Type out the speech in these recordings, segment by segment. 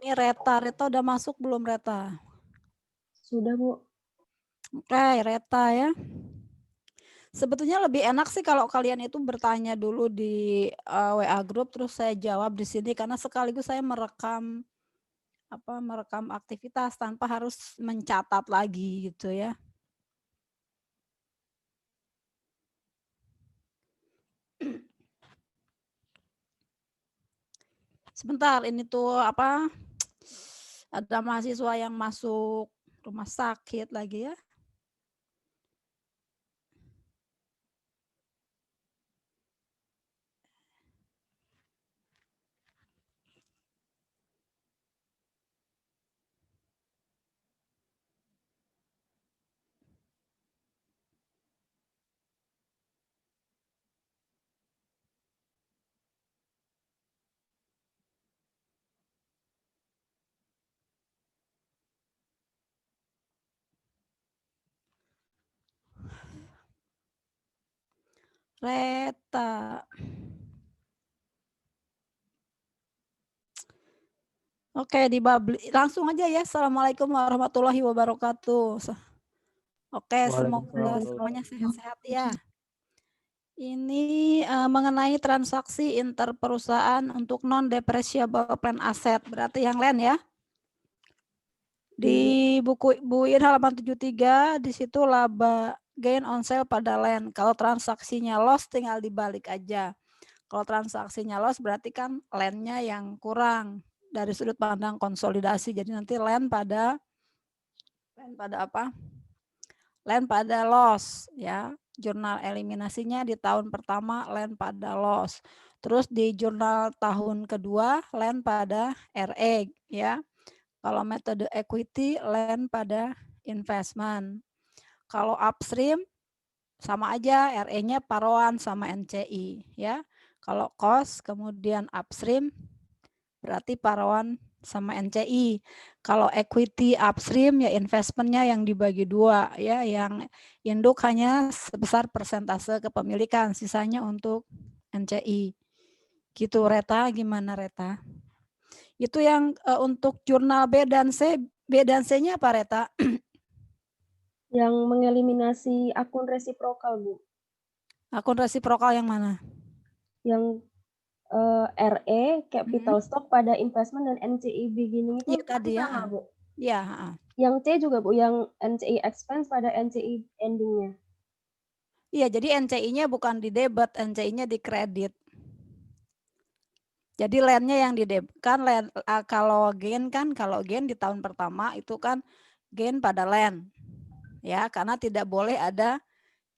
Ini Reta udah masuk belum Reta? Sudah, Bu. Oke, Reta ya. Sebetulnya lebih enak sih kalau kalian itu bertanya dulu di WA group terus saya jawab di sini karena sekaligus saya merekam aktivitas tanpa harus mencatat lagi gitu ya. Sebentar, ini tuh ada mahasiswa yang masuk rumah sakit lagi ya. Reta. Oke, langsung aja ya. Assalamualaikum warahmatullahi wabarakatuh. Oke, semoga semuanya sehat-sehat ya. Ini mengenai transaksi interperusahaan untuk non-depreciable plan asset, berarti yang lain ya. Di buku Buin halaman 73, di situ laba gain on sale pada land. Kalau transaksinya loss tinggal dibalik aja. Kalau transaksinya loss berarti kan land-nya yang kurang dari sudut pandang konsolidasi. Jadi nanti land pada apa? Land pada loss ya. Jurnal eliminasinya di tahun pertama land pada loss. Terus di jurnal tahun kedua land pada RE ya. Kalau metode equity land pada investment. Kalau upstream sama aja RE-nya paruan sama NCI ya. Kalau cost kemudian upstream berarti paruan sama NCI. Kalau equity upstream ya investmentnya yang dibagi dua ya, yang induk hanya sebesar persentase kepemilikan, sisanya untuk NCI. Gitu Reta, gimana Reta? Itu yang untuk jurnal B dan C. B dan C-nya apa Reta? Yang mengeliminasi akun resiprokal, Bu. Akun resiprokal yang mana? Yang RE, capital stock pada investment dan NCI beginning itu Iya tadi ya. sama, Bu. Iya. Yang C juga, Bu, yang NCI expense pada NCI endingnya. Iya, jadi NCI-nya bukan di debit, NCI-nya di kredit. Jadi land-nya yang kan land, kalau gain di tahun pertama itu kan gain pada land. Ya, karena tidak boleh ada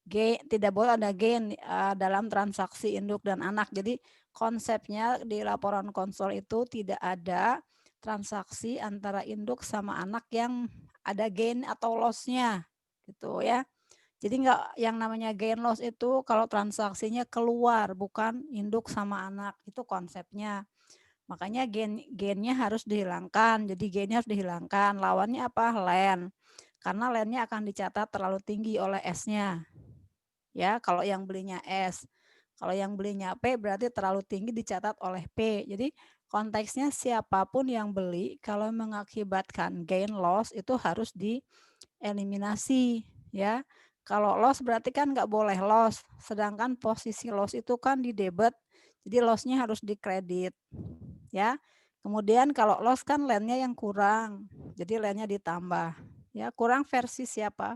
gain dalam transaksi induk dan anak. Jadi konsepnya di laporan konsol itu tidak ada transaksi antara induk sama anak yang ada gain atau loss-nya gitu ya. Jadi enggak, yang namanya gain loss itu kalau transaksinya keluar bukan induk sama anak, itu konsepnya. Makanya gainnya harus dihilangkan. Jadi gainnya harus dihilangkan. Lawannya apa? Land. Karena landnya akan dicatat terlalu tinggi oleh S-nya. Ya, kalau yang belinya S. Kalau yang belinya P berarti terlalu tinggi dicatat oleh P. Jadi konteksnya siapapun yang beli kalau mengakibatkan gain loss itu harus dieliminasi ya. Kalau loss berarti kan nggak boleh loss. Sedangkan posisi loss itu kan di debit. Jadi lossnya harus di kredit ya. Kemudian kalau loss kan landnya yang kurang. Jadi landnya ditambah. Ya, kurang versi siapa?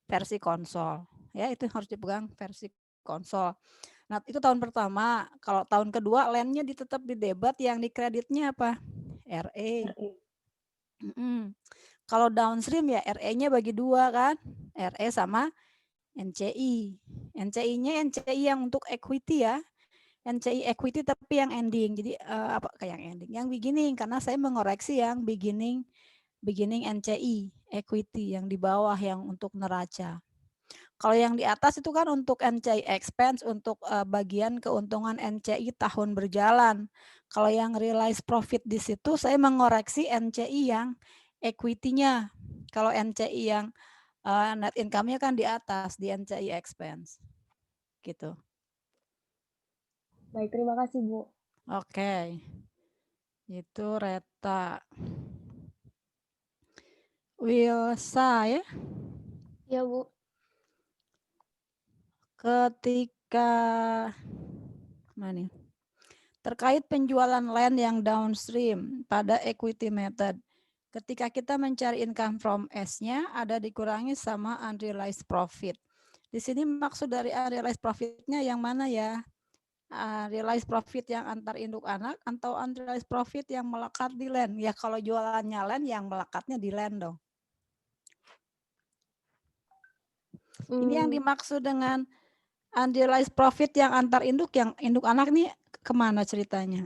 Versi konsol. Ya, itu harus dipegang versi konsol. Nah, itu tahun pertama. Kalau tahun kedua landnya tetap di debit, yang di kreditnya apa? RE. Kalau downstream ya RE-nya bagi dua kan. RE sama NCI. NCI-nya NCI yang untuk equity ya. NCI equity tapi yang ending. Jadi apa kayak yang ending? Yang beginning, karena saya mengoreksi yang beginning NCI equity yang di bawah yang untuk neraca. Kalau yang di atas itu kan untuk NCI expense, untuk bagian keuntungan NCI tahun berjalan. Kalau yang realized profit di situ saya mengoreksi NCI yang equity-nya. Kalau NCI yang net income-nya kan di atas, di NCI expense. Gitu. Baik, terima kasih, Bu. Oke. Itu Reta. Wilsa ya. Ya, Bu. Ketika mana nih? Terkait penjualan land yang downstream pada equity method. Ketika kita mencari income from S-nya ada dikurangi sama unrealized profit. Di sini maksud dari unrealized profit-nya yang mana ya? Realized profit yang antar induk anak atau unrealized profit yang melekat di land? Ya kalau jualannya land yang melekatnya di land dong. Ini yang dimaksud dengan unrealized profit yang antar induk, yang induk anak nih kemana ceritanya?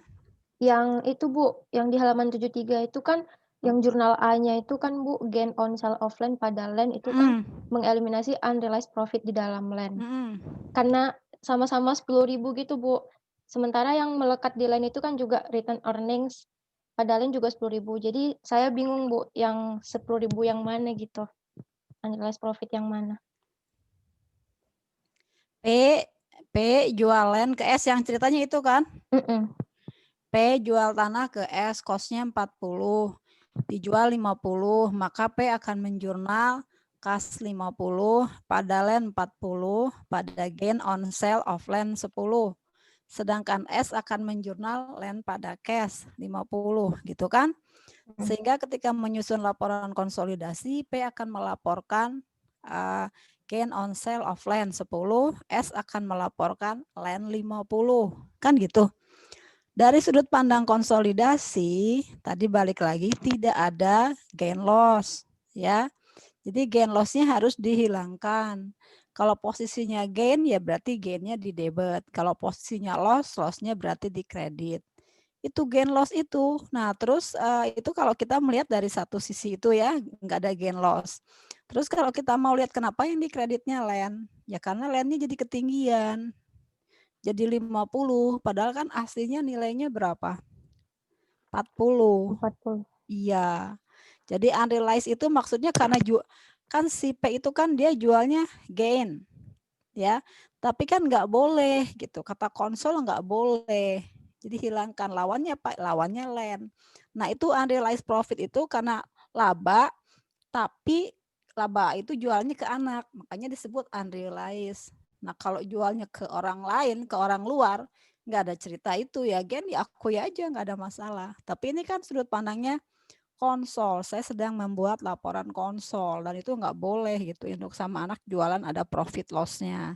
Yang itu, Bu, yang di halaman 73 itu kan yang jurnal A-nya itu kan, Bu, gain on sale of land pada land itu kan mengeliminasi unrealized profit di dalam land. Karena sama-sama 10.000 gitu, Bu. Sementara yang melekat di land itu kan juga return earnings pada land juga 10.000. Jadi saya bingung, Bu, yang 10.000 yang mana gitu. Unrealized profit yang mana? P jualan ke S yang ceritanya itu kan? P jual tanah ke S, cost-nya 40, dijual 50, maka P akan menjurnal kas 50, pada land 40, pada gain on sale of land 10. Sedangkan S akan menjurnal land pada cash 50, gitu kan? Sehingga ketika menyusun laporan konsolidasi, P akan melaporkan gain on sale of land 10, S akan melaporkan land 50, kan gitu. Dari sudut pandang konsolidasi, tadi balik lagi tidak ada gain loss, ya. Jadi gain loss-nya harus dihilangkan. Kalau posisinya gain ya berarti gain-nya di debit. Kalau posisinya loss, loss-nya berarti di kredit. Itu gain loss itu. Nah, terus itu kalau kita melihat dari satu sisi itu ya, nggak ada gain loss. Terus kalau kita mau lihat kenapa yang di kreditnya land, ya karena land-nya jadi ketinggian. Jadi 50, padahal kan aslinya nilainya berapa? 40. 40. Iya. Jadi unrealized itu maksudnya karena kan si P itu kan dia jualnya gain. Ya. Tapi kan nggak boleh gitu. Kata konsol nggak boleh. Jadi hilangkan lawannya Pak, lawannya land. Nah, itu unrealized profit itu karena laba, tapi laba itu jualnya ke anak, makanya disebut unrealized. Nah, kalau jualnya ke orang lain, ke orang luar, nggak ada cerita itu ya, Gen, diakui aja, nggak ada masalah. Tapi ini kan sudut pandangnya konsol. Saya sedang membuat laporan konsol, dan itu nggak boleh gitu. Induk sama anak jualan ada profit loss-nya.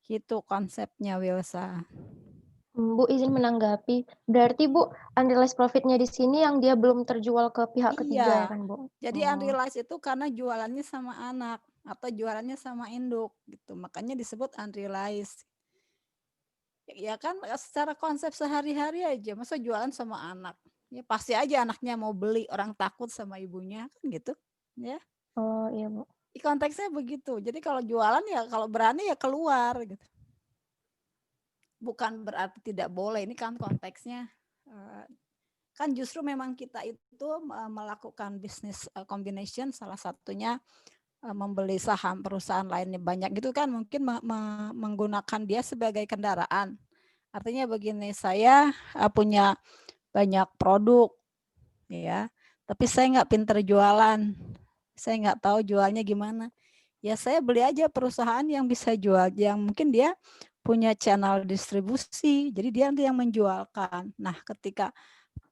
Gitu konsepnya, Wilsa. Bu izin menanggapi. Berarti Bu, unrealized profit-nya di sini yang dia belum terjual ke pihak ketiga ya kan, Bu? Jadi unrealized itu karena jualannya sama anak atau jualannya sama induk gitu. Makanya disebut unrealized. Ya kan secara konsep sehari-hari aja, masa jualan sama anak. Ya pasti aja anaknya mau beli, orang takut sama ibunya kan gitu. Ya. Oh iya, Bu. Konteksnya begitu. Jadi kalau jualan ya kalau berani ya keluar gitu. Bukan berarti tidak boleh, ini kan konteksnya kan justru memang kita itu melakukan business combination, salah satunya membeli saham perusahaan lainnya banyak gitu kan, mungkin menggunakan dia sebagai kendaraan. Artinya begini, saya punya banyak produk ya, tapi saya nggak pinter jualan, saya nggak tahu jualnya gimana. Ya saya beli aja perusahaan yang bisa jual, yang mungkin dia punya channel distribusi, jadi dia nanti yang menjualkan. Nah, ketika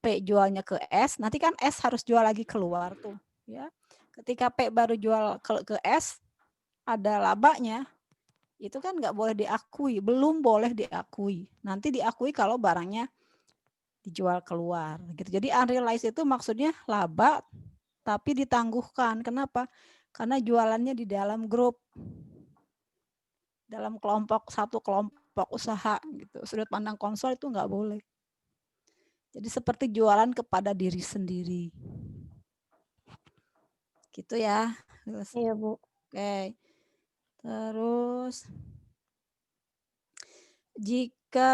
P jualnya ke S, nanti kan S harus jual lagi keluar tuh, ya. Ketika P baru jual ke S, ada labanya, itu kan nggak boleh diakui, belum boleh diakui. Nanti diakui kalau barangnya dijual keluar, gitu. Jadi unrealized itu maksudnya laba, tapi ditangguhkan. Kenapa? Karena jualannya di dalam grup, dalam satu kelompok usaha gitu. Sudut pandang konsol itu nggak boleh. Jadi seperti jualan kepada diri sendiri. Gitu ya. Iya, Bu. Oke. Terus jika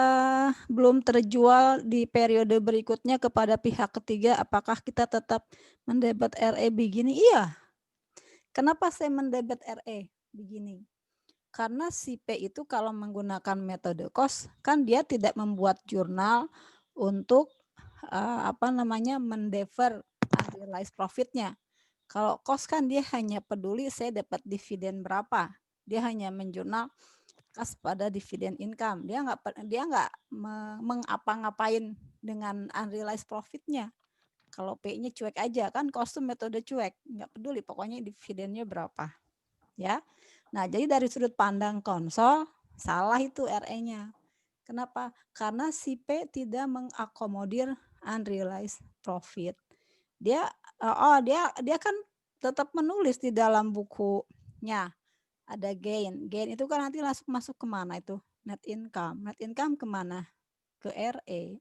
belum terjual di periode berikutnya kepada pihak ketiga, apakah kita tetap mendebet RE begini? Iya. Kenapa saya mendebet RE begini? Karena si P itu kalau menggunakan metode cost, kan dia tidak membuat jurnal untuk mendefer unrealized profitnya. Kalau cost kan dia hanya peduli saya dapat dividen berapa. Dia hanya menjurnal kas pada dividen income. Dia nggak mengapa-ngapain dengan unrealized profitnya. Kalau P-nya cuek aja kan, cost itu metode cuek, nggak peduli pokoknya dividennya berapa. Ya. Nah, jadi dari sudut pandang konsol salah itu RE-nya. Kenapa? Karena si P tidak mengakomodir unrealized profit. Dia kan tetap menulis di dalam bukunya ada gain. Gain itu kan nanti langsung masuk kemana itu? Net income. Net income kemana? Ke RE.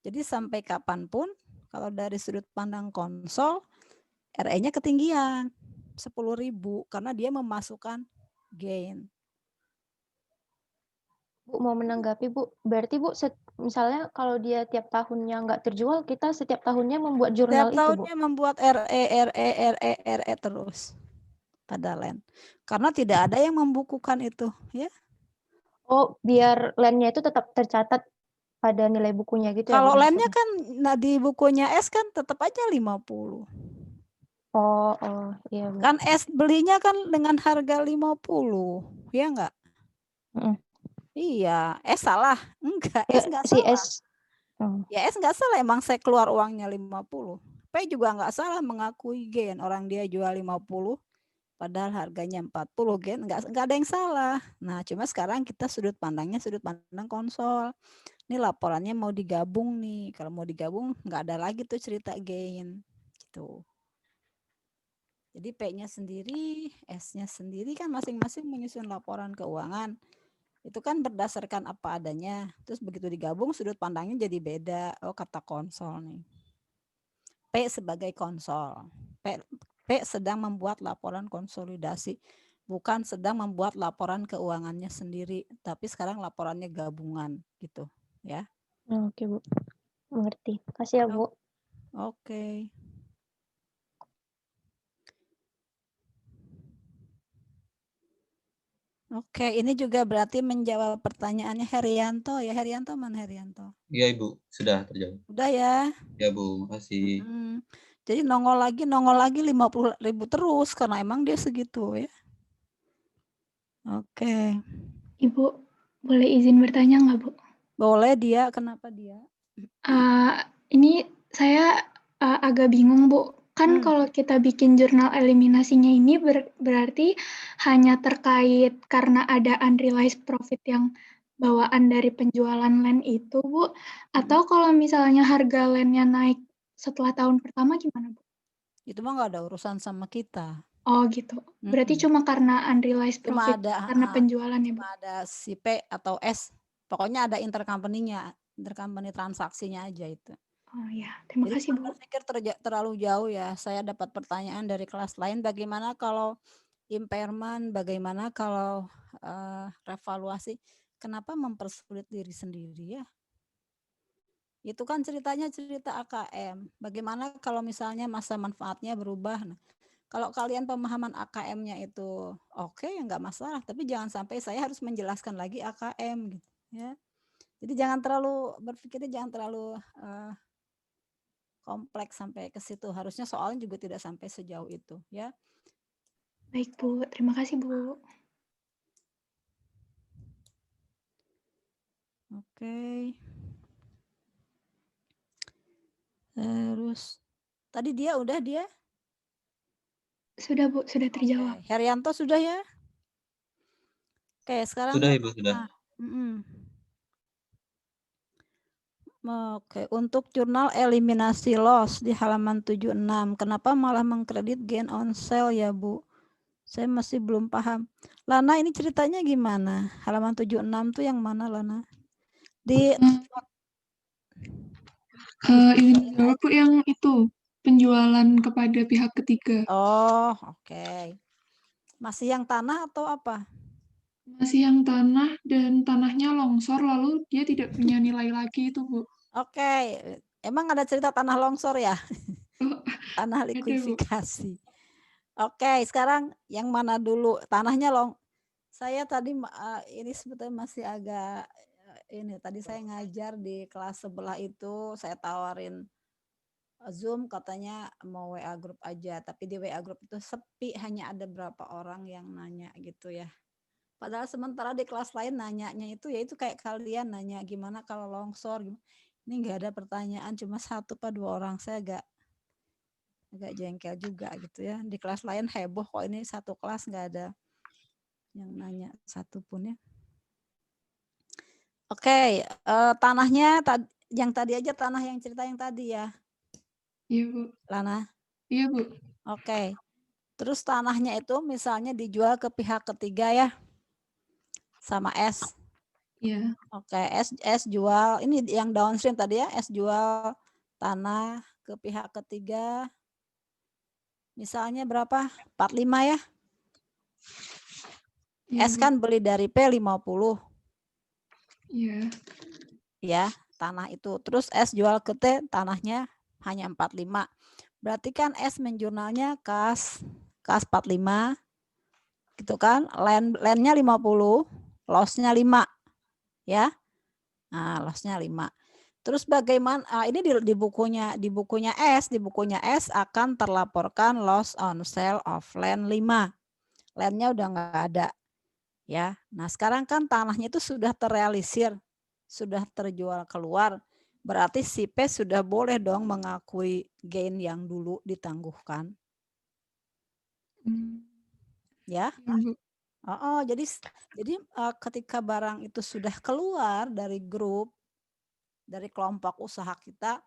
Jadi sampai kapanpun kalau dari sudut pandang konsol RE-nya ketinggian 10.000 karena dia memasukkan gain. Bu mau menanggapi Bu, berarti Bu misalnya kalau dia tiap tahunnya nggak terjual, kita setiap tahunnya membuat jurnal Tiap itu Bu? tahunnya membuat RE terus pada LEN. Karena tidak ada yang membukukan itu, ya. Oh, biar LEN-nya itu tetap tercatat pada nilai bukunya gitu ya Bu? Kalau LEN-nya maksudnya? kan di bukunya S kan tetap aja 50. Oh, iya Bu. Kan S belinya kan dengan harga 50, ya enggak? Iya, S salah. Enggak, Ya, S enggak si salah. S. Ya S enggak salah, emang saya keluar uangnya 50. P juga enggak salah mengakui gain, orang dia jual 50 padahal harganya 40 gain, enggak ada yang salah. Nah, cuma sekarang kita sudut pandangnya sudut pandang konsol. Ini laporannya mau digabung nih. Kalau mau digabung enggak ada lagi tuh cerita gain. Gitu. Jadi P-nya sendiri, S-nya sendiri kan masing-masing menyusun laporan keuangan. Itu kan berdasarkan apa adanya. Terus begitu digabung sudut pandangnya jadi beda. Oh, kata konsol nih. P sebagai konsol. P sedang membuat laporan konsolidasi. Bukan sedang membuat laporan keuangannya sendiri. Tapi sekarang laporannya gabungan gitu. Ya. Oke Bu, mengerti. Kasih ya Bu. Oke. Oke, ini juga berarti menjawab pertanyaannya Herianto ya. Herianto mana Herianto? Iya Ibu, sudah terjawab. Udah ya. Ya Bu, makasih. Jadi nongol lagi 50.000 terus karena emang dia segitu ya. Oke. Ibu, boleh izin bertanya nggak Bu? Boleh dia, kenapa dia? Ini saya agak bingung Bu. Kan kalau kita bikin jurnal eliminasinya ini berarti hanya terkait karena ada unrealized profit yang bawaan dari penjualan land itu Bu. Atau kalau misalnya harga landnya naik setelah tahun pertama gimana Bu? Itu mah nggak ada urusan sama kita. Oh gitu. Berarti cuma karena unrealized Cuma profit ada karena penjualan ya Bu? Cuma ada si P atau S. Pokoknya ada intercompany-nya, intercompany transaksinya aja itu. Oh ya, terima kasih Bu. Saya pikir terlalu jauh ya. Saya dapat pertanyaan dari kelas lain, bagaimana kalau impairment, bagaimana kalau revaluasi, kenapa mempersulit diri sendiri ya? Itu kan ceritanya cerita AKM. Bagaimana kalau misalnya masa manfaatnya berubah? Nah, kalau kalian pemahaman AKM-nya itu oke, ya nggak masalah. Tapi jangan sampai saya harus menjelaskan lagi AKM gitu ya. Jadi jangan terlalu berpikirnya jangan terlalu kompleks sampai ke situ. Harusnya soalnya juga tidak sampai sejauh itu ya. Baik Bu, terima kasih Bu. Oke. Terus tadi dia udah dia? Sudah Bu, sudah terjawab. Herianto sudah ya? Oke, sekarang sudah Ibu, sudah. Oke, untuk jurnal eliminasi loss di halaman 76, kenapa malah mengkredit gain on sale ya Bu? Saya masih belum paham. Lana, ini ceritanya gimana? Halaman 76 tuh yang mana Lana? Di izin jawab Bu, yang itu penjualan kepada pihak ketiga. Oh, oke. Masih yang tanah atau apa? Masih yang tanah dan tanahnya longsor lalu dia tidak punya nilai lagi itu Bu. Oke, emang ada cerita tanah longsor ya? Oh, Tanah ada, Bu. likuidifikasi. Oke, sekarang yang mana dulu? Tanahnya saya tadi ini sebetulnya masih agak ini tadi saya ngajar di kelas sebelah itu, saya tawarin Zoom, katanya mau WA group aja, tapi di WA group itu sepi, hanya ada berapa orang yang nanya gitu ya. Padahal sementara di kelas lain nanyanya itu ya itu kayak kalian nanya gimana kalau longsor, ini nggak ada pertanyaan, cuma 1 apa 2 orang. Saya agak jengkel juga gitu ya. Di kelas lain heboh kok, ini satu kelas nggak ada yang nanya satu pun ya. Oke, tanahnya yang tadi aja, tanah yang cerita yang tadi ya, Iya, Bu. Lana. Iya, Bu. Oke. Terus tanahnya itu misalnya dijual ke pihak ketiga ya, sama S. Iya. Oke, S jual, ini yang downstream tadi ya, S jual tanah ke pihak ketiga, misalnya berapa? 45 ya. Iya, S Bu. kan beli dari P 50. Iya. Ya, tanah itu. Terus S jual ke T, tanahnya hanya 45. Berarti kan S menjurnalnya kas 45. Gitu kan? Landnya 50, loss-nya 5. Ya. Nah, loss-nya 5. Terus bagaimana ini di bukunya S akan terlaporkan loss on sale of land 5. Landnya udah nggak ada. Ya. Nah, sekarang kan tanahnya itu sudah terrealisir, sudah terjual keluar. Berarti si P sudah boleh dong mengakui gain yang dulu ditangguhkan. Ya. Jadi ketika barang itu sudah keluar dari grup, dari kelompok usaha kita,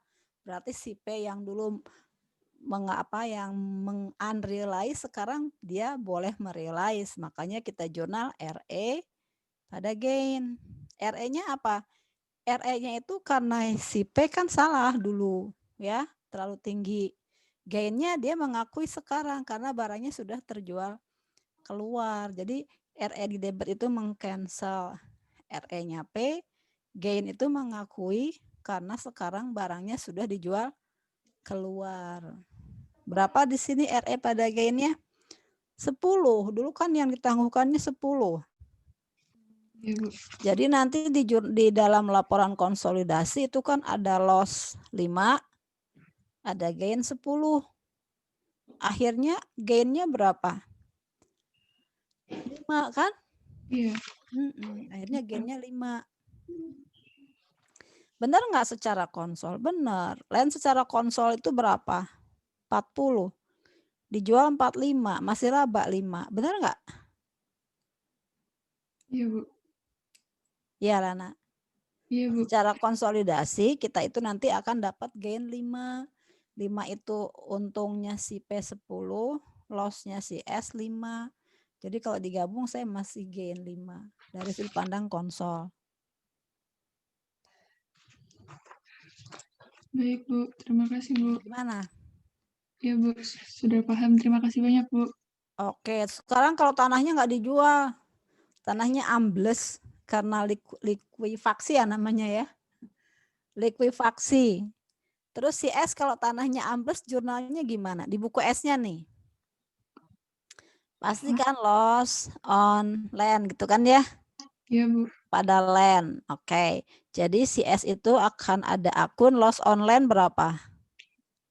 berarti si P yang dulu yang meng-unrealize, sekarang dia boleh merealize. Makanya kita jurnal RE pada gain. RE-nya apa? RE-nya itu karena si P kan salah dulu ya, terlalu tinggi. Gain-nya dia mengakui sekarang karena barangnya sudah terjual keluar. Jadi RE di debit itu meng-cancel RE-nya P, gain itu mengakui karena sekarang barangnya sudah dijual keluar. Berapa di sini RE pada gainnya? 10. Dulu kan yang ditangguhkannya 10. Iya, Bu. Jadi nanti di dalam laporan konsolidasi itu kan ada loss 5, ada gain 10. Akhirnya gainnya berapa? 5 kan? Iya. Akhirnya gainnya 5. Benar nggak secara konsol? Benar. Land secara konsol itu berapa? 40. Dijual 45, masih laba 5. Benar nggak? Iya, Bu. Iya, Lana. Iya, Bu. Secara konsolidasi kita itu nanti akan dapat gain 5. 5 itu untungnya si P 10, loss-nya si S 5. Jadi kalau digabung saya masih gain 5 dari sudut pandang konsol. Baik, Bu. Terima kasih, Bu. Gimana? Ya, Bu. Sudah paham. Terima kasih banyak, Bu. Oke, sekarang kalau tanahnya nggak dijual, tanahnya ambles karena likuifaksi ya namanya ya. Likuifaksi. Terus si S kalau tanahnya ambles jurnalnya gimana? Di buku S-nya nih. Pasti kan loss on land gitu kan ya? Iya, Bu. Pada land. Oke. Jadi si S itu akan ada akun loss on land berapa?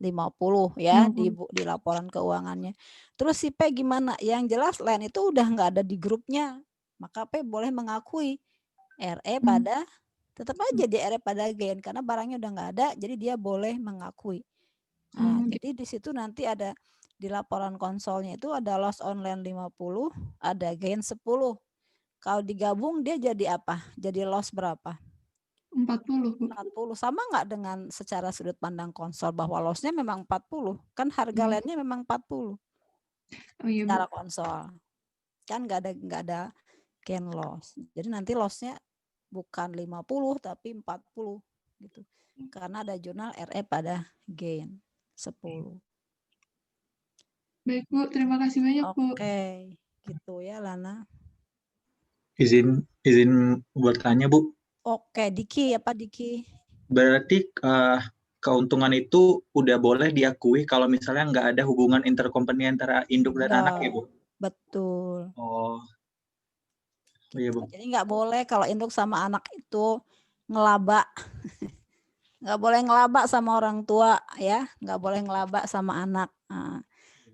50 ya di laporan keuangannya. Terus si P gimana? Yang jelas land itu udah nggak ada di grupnya. Maka P boleh mengakui RE pada tetap aja dia RE pada gain karena barangnya udah nggak ada, jadi dia boleh mengakui. Nah, jadi di situ nanti ada di laporan konsolnya itu ada loss on land 50, ada gain 10. Kalau digabung dia jadi apa? Jadi loss berapa? 40, Bu. 40. Sama nggak dengan secara sudut pandang konsol bahwa loss-nya memang 40? Kan harga landnya memang 40. Oh iya, Secara Bu. konsol. Kan nggak ada gain loss. Jadi nanti loss-nya bukan 50 tapi 40 gitu. Karena ada jurnal RE pada gain 10. Baik, Bu. Terima kasih banyak, Bu. Oke, gitu ya Lana. Izin buat tanya, Bu. Oke, Diki, apa Diki? Berarti keuntungan itu udah boleh diakui kalau misalnya nggak ada hubungan intercompany antara induk dan anak ya, Bu? Betul. Oh. Oh iya, Gitu. Bu. Jadi nggak boleh kalau induk sama anak itu ngelaba. Nggak boleh ngelaba sama orang tua ya, nggak boleh ngelaba sama anak. Nah,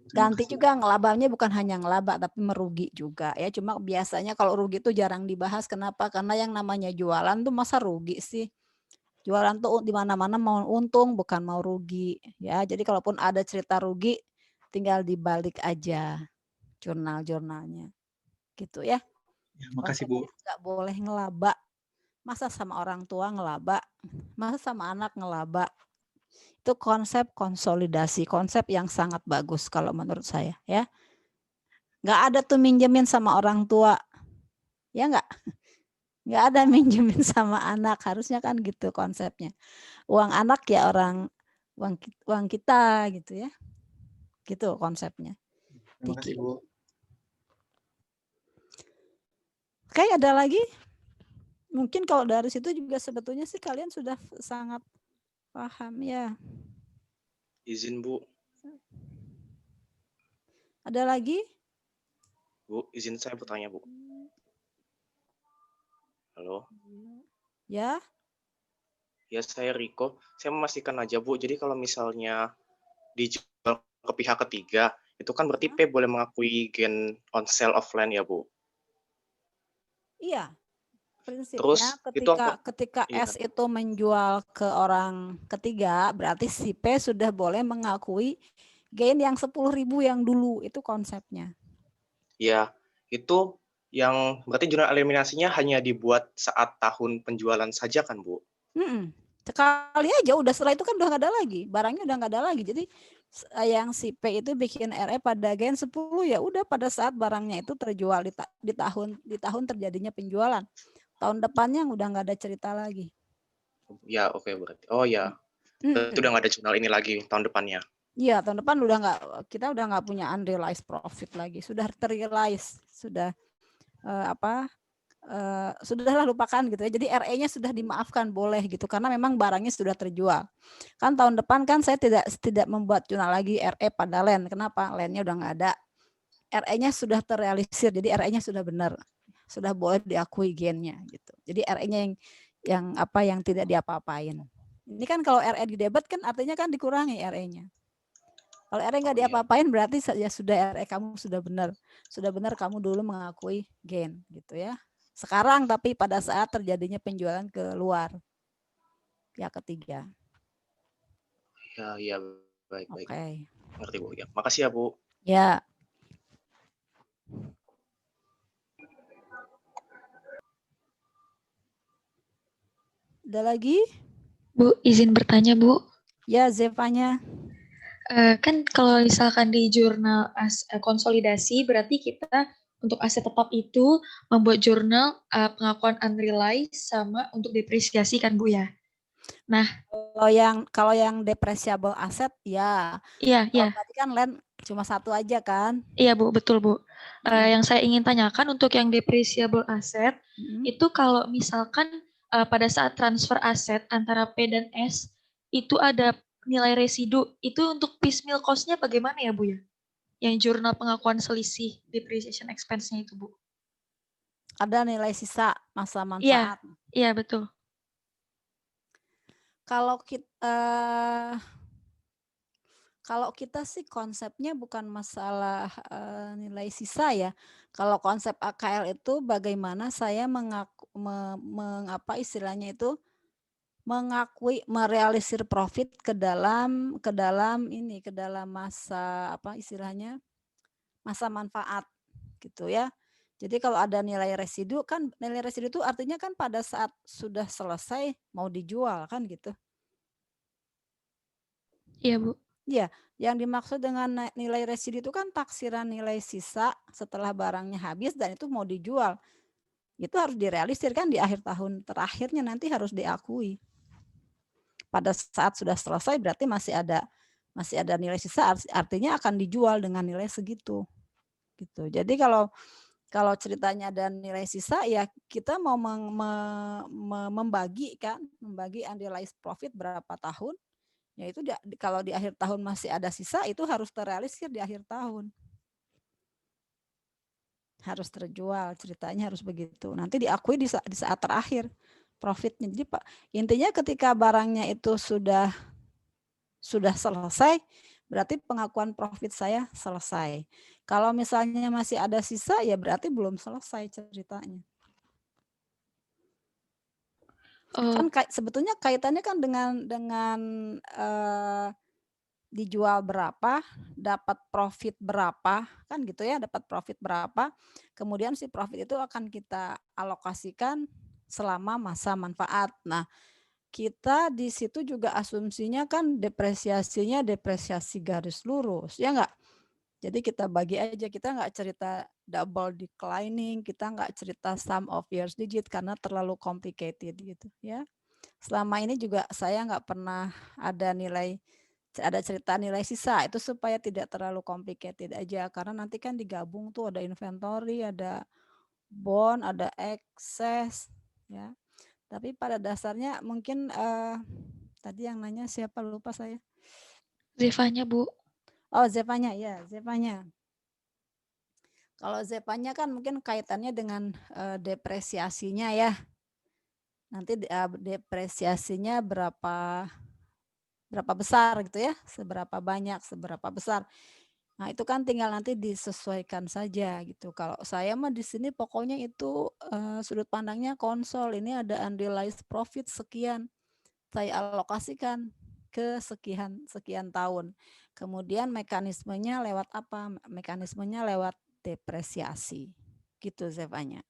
Terima ganti kasih. juga ngelabanya bukan hanya ngelaba tapi merugi juga ya. Cuma biasanya kalau rugi itu jarang dibahas. Kenapa? Karena yang namanya jualan tuh masa rugi sih. Jualan tuh di mana-mana mau untung bukan mau rugi ya. Jadi kalaupun ada cerita rugi tinggal dibalik aja jurnal-jurnalnya. Gitu ya. Ya, makasih, Konsepnya Bu. nggak boleh ngelaba. Masa sama orang tua ngelaba, masa sama anak ngelaba. Itu konsep konsolidasi, konsep yang sangat bagus kalau menurut saya ya. Nggak ada tuh minjemin sama orang tua, ya nggak ada minjemin sama anak, harusnya kan gitu konsepnya. Uang anak ya uang kita gitu ya, gitu konsepnya. Terima kasih, Bu. Oke, ada lagi? Mungkin kalau dari situ juga sebetulnya sih kalian sudah sangat paham ya. Izin, Bu. Ada lagi? Bu, izin saya bertanya, Bu. Halo? Ya. Ya, saya Riko. Saya memastikan aja, Bu. Jadi kalau misalnya dijual ke pihak ketiga, itu kan berarti P boleh mengakui gain on sale of land ya, Bu? Iya. Prinsipnya Terus itu ketika iya. S itu menjual ke orang ketiga, berarti si P sudah boleh mengakui gain yang 10.000 yang dulu, itu konsepnya. Ya, itu yang berarti jurnal eliminasinya hanya dibuat saat tahun penjualan saja kan, Bu? Sekali aja, udah setelah itu kan udah nggak ada lagi, barangnya udah nggak ada lagi. Jadi yang si P itu bikin RE pada gain 10, ya udah pada saat barangnya itu terjual di tahun terjadinya penjualan. Tahun depannya udah nggak ada cerita lagi. Ya, oke berarti. Oh ya, berarti udah nggak ada jurnal ini lagi tahun depannya. Iya, tahun depan kita udah nggak punya unrealized profit lagi, sudah terrealize, sudah sudahlah lupakan gitu ya. Jadi RE-nya sudah dimaafkan boleh gitu karena memang barangnya sudah terjual. Kan tahun depan kan saya tidak membuat jurnal lagi RE pada land. Kenapa? Landnya udah nggak ada. RE-nya sudah terrealisir, jadi RE-nya sudah benar, sudah boleh diakui gain-nya gitu. Jadi RE-nya yang tidak diapa-apain. Ini kan kalau RE di debit kan artinya kan dikurangi RE-nya. Kalau RE nggak diapa-apain berarti ya sudah RE kamu sudah benar kamu dulu mengakui gain gitu ya. Sekarang tapi pada saat terjadinya penjualan ke luar pihak ketiga. Ya, baik. Oke. Ngerti, Bu. Ya, makasih ya, Bu. Ya. Ada lagi? Bu, izin bertanya, Bu. Ya, Zevanya. Kan kalau misalkan di jurnal konsolidasi, berarti kita untuk aset tetap itu membuat jurnal pengakuan unrealized sama untuk depresiasi kan, Bu ya? Nah, kalau yang depreciable aset ya. Iya. Tadi kan land cuma satu aja kan? Iya, Bu, betul, Bu. Yang saya ingin tanyakan untuk yang depreciable aset itu kalau misalkan pada saat transfer aset antara P dan S itu ada nilai residu, itu untuk piecemeal cost-nya bagaimana ya, Bu ya? Yang jurnal pengakuan selisih depreciation expense-nya itu, Bu. Ada nilai sisa masa manfaat. Iya, betul. Kalau kita sih konsepnya bukan masalah nilai sisa ya. Kalau konsep AKL itu bagaimana saya istilahnya itu mengakui merealisir profit ke dalam masa masa manfaat gitu ya. Jadi kalau ada nilai residu itu artinya kan pada saat sudah selesai mau dijual kan gitu. Iya, Bu. Iya, yang dimaksud dengan nilai residu itu kan taksiran nilai sisa setelah barangnya habis dan itu mau dijual. Itu harus direalisir kan di akhir tahun terakhirnya nanti harus diakui. Pada saat sudah selesai berarti masih ada nilai sisa, artinya akan dijual dengan nilai segitu. Gitu. Jadi kalau ceritanya ada nilai sisa ya kita mau membagi unrealized profit berapa tahun. Ya itu kalau di akhir tahun masih ada sisa itu harus terrealisir di akhir tahun. harus terjual, ceritanya harus begitu. Nanti diakui di saat terakhir profitnya. Jadi Pak, intinya ketika barangnya itu sudah selesai, berarti pengakuan profit saya selesai. Kalau misalnya masih ada sisa, ya berarti belum selesai ceritanya. Kan sebetulnya kaitannya kan dengan dijual berapa, dapat profit berapa, kan gitu ya, dapat profit berapa, kemudian si profit itu akan kita alokasikan selama masa manfaat. Nah, kita di situ juga asumsinya kan depresiasinya depresiasi garis lurus, ya enggak? Jadi kita bagi aja, kita nggak cerita double declining, kita nggak cerita sum of years digit karena terlalu complicated gitu ya. Selama ini juga saya nggak pernah ada cerita nilai sisa, itu supaya tidak terlalu complicated aja, karena nanti kan digabung tuh ada inventory, ada bond, ada excess ya. Tapi pada dasarnya mungkin tadi yang nanya siapa, lupa saya. Zevanya, Bu. Oh, Zevanya, ya, Zevanya. Kalau Zevanya kan mungkin kaitannya dengan depresiasinya ya. Nanti depresiasinya berapa besar gitu ya, seberapa banyak, seberapa besar. Nah, itu kan tinggal nanti disesuaikan saja gitu. Kalau saya mah di sini pokoknya itu sudut pandangnya konsol, ini ada unrealized profit sekian. Saya alokasikan ke sekian tahun. Kemudian mekanismenya lewat apa? Mekanismenya lewat depresiasi. Gitu Zevanya.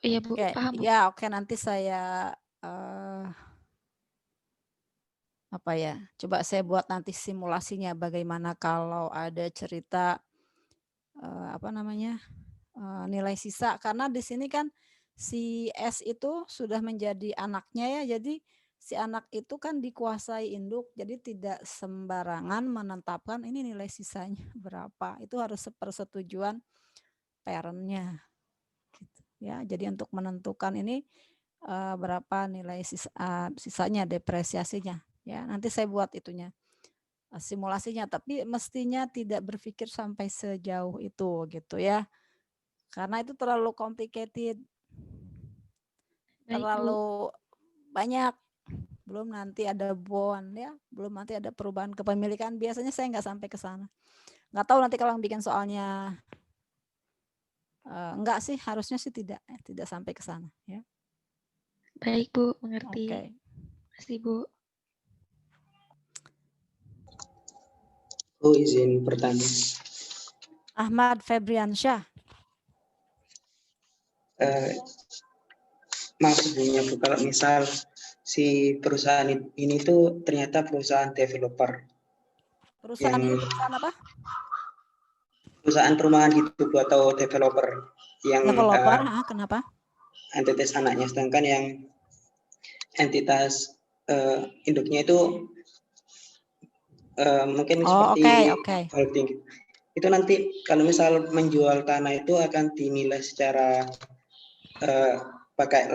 Iya, Bu. Oke, Paham, Bu. ya oke, nanti saya apa ya, coba saya buat nanti simulasinya bagaimana kalau ada cerita apa namanya nilai sisa, karena di sini kan si S itu sudah menjadi anaknya ya, jadi si anak itu kan dikuasai induk, jadi tidak sembarangan menetapkan ini nilai sisanya berapa, itu harus persetujuan parentnya gitu ya. Jadi untuk menentukan ini berapa nilai sisanya, depresiasinya ya, nanti saya buat itunya simulasinya, tapi mestinya tidak berpikir sampai sejauh itu gitu ya, karena itu terlalu complicated, terlalu banyak, belum nanti ada bond ya, belum nanti ada perubahan kepemilikan, biasanya saya nggak sampai ke sana, nggak tahu nanti kalau yang bikin soalnya enggak sih, harusnya sih tidak sampai ke sana ya. Baik, Bu, mengerti. Oke. Terima kasih, Bu. Oh, izin bertanya. Ahmad Febriansyah. Maaf sebelumnya Bu, kalau misal si perusahaan ini tuh ternyata perusahaan developer. Perusahaan ini perusahaan apa? Perusahaan perumahan gitu Bu, atau developer yang developer, kenapa? Entitas anaknya, sedangkan yang entitas induknya itu mungkin seperti holding. Itu nanti kalau misal menjual tanah itu akan dinilai secara pakai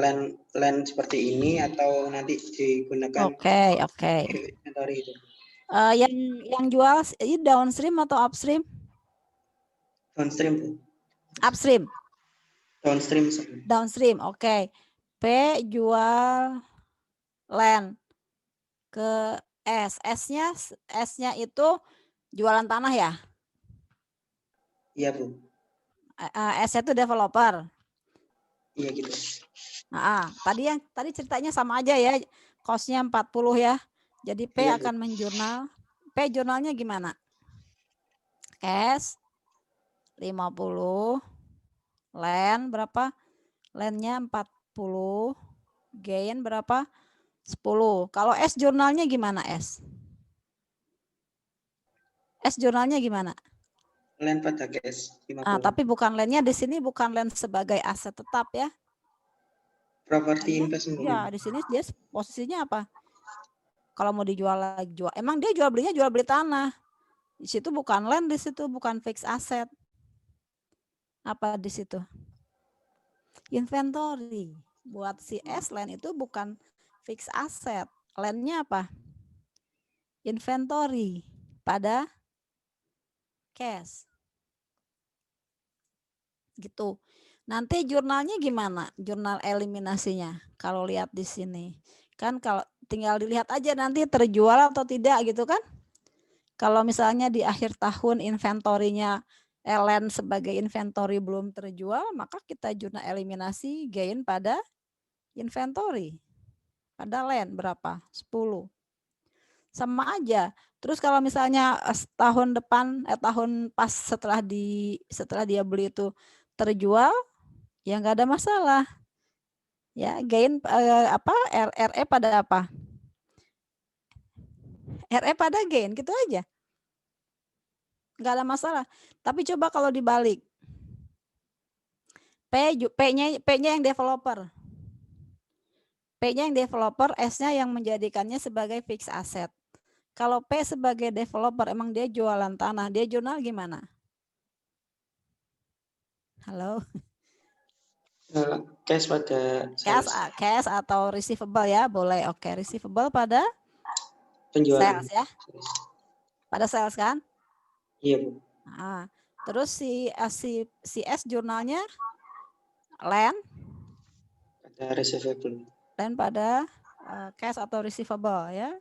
land seperti ini atau nanti digunakan inventory itu. Yang jual ini downstream atau upstream? Downstream Bu. Upstream. Downstream. Downstream, oke. P jual land ke S. S-nya itu jualan tanah ya? Iya Bu. S-nya itu developer. Iya gitu. Tadi ceritanya sama aja ya. Cost-nya 40 ya. Jadi P akan menjurnal. P jurnalnya gimana? S 50. Land berapa? Landnya 40. Gain berapa? 10. Kalau S jurnalnya gimana S? S jurnalnya gimana? Land pada cash 50. Tapi bukan landnya di sini, bukan land sebagai aset tetap ya. Property investment. Ya, di sini dia posisinya apa? Kalau mau dijual lagi jual. Emang dia jual beli tanah. Di situ bukan land, di situ bukan fixed asset. Apa di situ? Inventory. Buat si S land itu bukan fixed asset. Landnya apa? Inventory pada cash. Gitu. Nanti jurnalnya gimana? Jurnal eliminasinya. Kalau lihat di sini. Kan kalau tinggal dilihat aja nanti terjual atau tidak gitu kan. Kalau misalnya di akhir tahun inventorinya LN sebagai inventory belum terjual, maka kita jurnal eliminasi gain pada inventory. Pada LN berapa? 10. Sama aja. Terus kalau misalnya tahun depan tahun pas setelah dia beli itu terjual, ya nggak ada masalah. Ya, gain RE pada apa? RE pada gain gitu aja. Nggak ada masalah. Tapi coba kalau dibalik. P-nya yang developer. P-nya yang developer, S-nya yang menjadikannya sebagai fixed asset. Kalau P sebagai developer, emang dia jualan tanah, dia jurnal gimana? Halo? Cash pada sales. Cash atau receivable ya, boleh. Oke, receivable pada Penjualan. sales ya. Pada sales kan? Iya, Bu. Nah, terus si S jurnalnya land Pada receivable. dan pada cash atau receivable ya.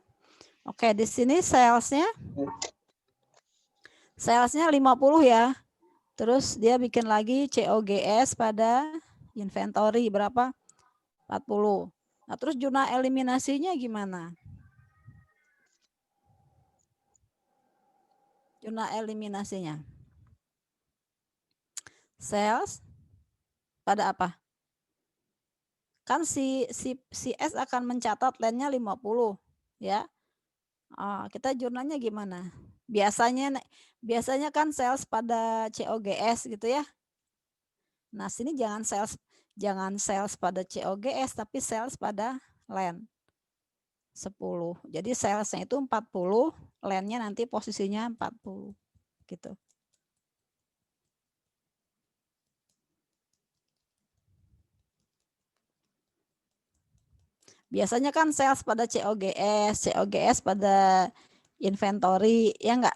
Oke, di sini salesnya 50 ya. Terus dia bikin lagi COGS pada inventory berapa? 40. Nah, terus jurnal eliminasinya gimana? Jurnal eliminasinya. Sales pada apa? Kan si S akan mencatat landnya 50 ya. Kita jurnalnya gimana? Biasanya kan sales pada COGS gitu ya. Nah, sini jangan sales pada COGS tapi sales pada land 10. Jadi salesnya itu 40, landnya nanti posisinya 40 gitu. Biasanya kan sales pada COGS pada inventory, ya enggak?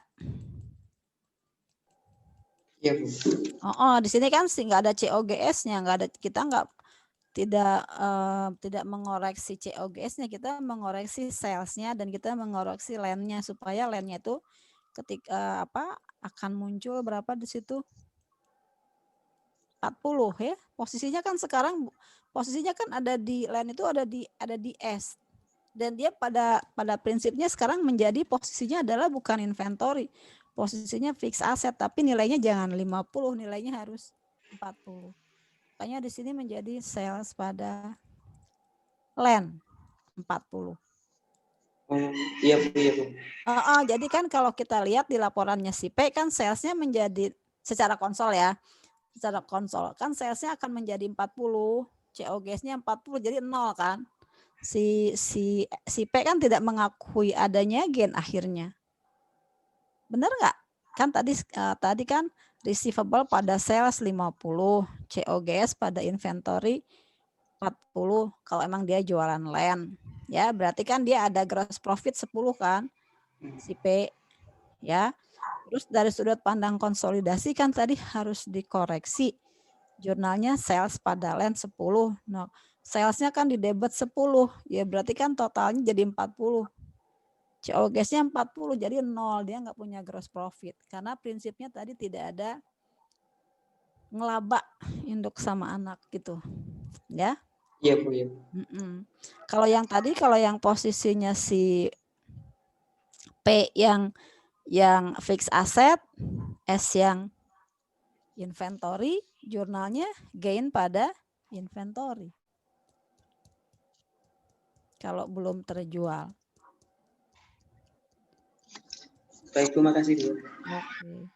Iya, Bu. Di sini kan sih nggak ada COGS-nya, kita tidak mengoreksi COGS-nya, kita mengoreksi sales-nya dan kita mengoreksi land-nya supaya land-nya itu ketika akan muncul berapa di situ? 40 ya. Posisinya kan ada di land itu ada di S. Dan dia pada prinsipnya sekarang menjadi posisinya adalah bukan inventory. Posisinya fixed asset tapi nilainya jangan 50, nilainya harus 40. Makanya di sini menjadi sales pada land 40. Iya, Bu. Jadi kan kalau kita lihat di laporannya si P kan salesnya menjadi secara konsol ya. Secara konsol kan salesnya akan menjadi 40, COGS-nya 40 jadi 0 kan. Si P kan tidak mengakui adanya gain akhirnya. Benar nggak? Kan tadi kan receivable pada sales 50, COGS pada inventory 40 kalau emang dia jualan land. Ya, berarti kan dia ada gross profit 10 kan si P ya. Terus dari sudut pandang konsolidasi kan tadi harus dikoreksi. Jurnalnya sales pada land 10. Nah, salesnya kan di debit 10. Ya berarti kan totalnya jadi 40. COGS-nya 40 jadi 0. Dia nggak punya gross profit. Karena prinsipnya tadi tidak ada ngelaba induk sama anak gitu. Ya. Iya, Bu. Ya. Kalau yang posisinya si P yang fixed asset, S yang inventory, jurnalnya gain pada inventory. Kalau belum terjual. Baik, terima kasih, Bu. Oke.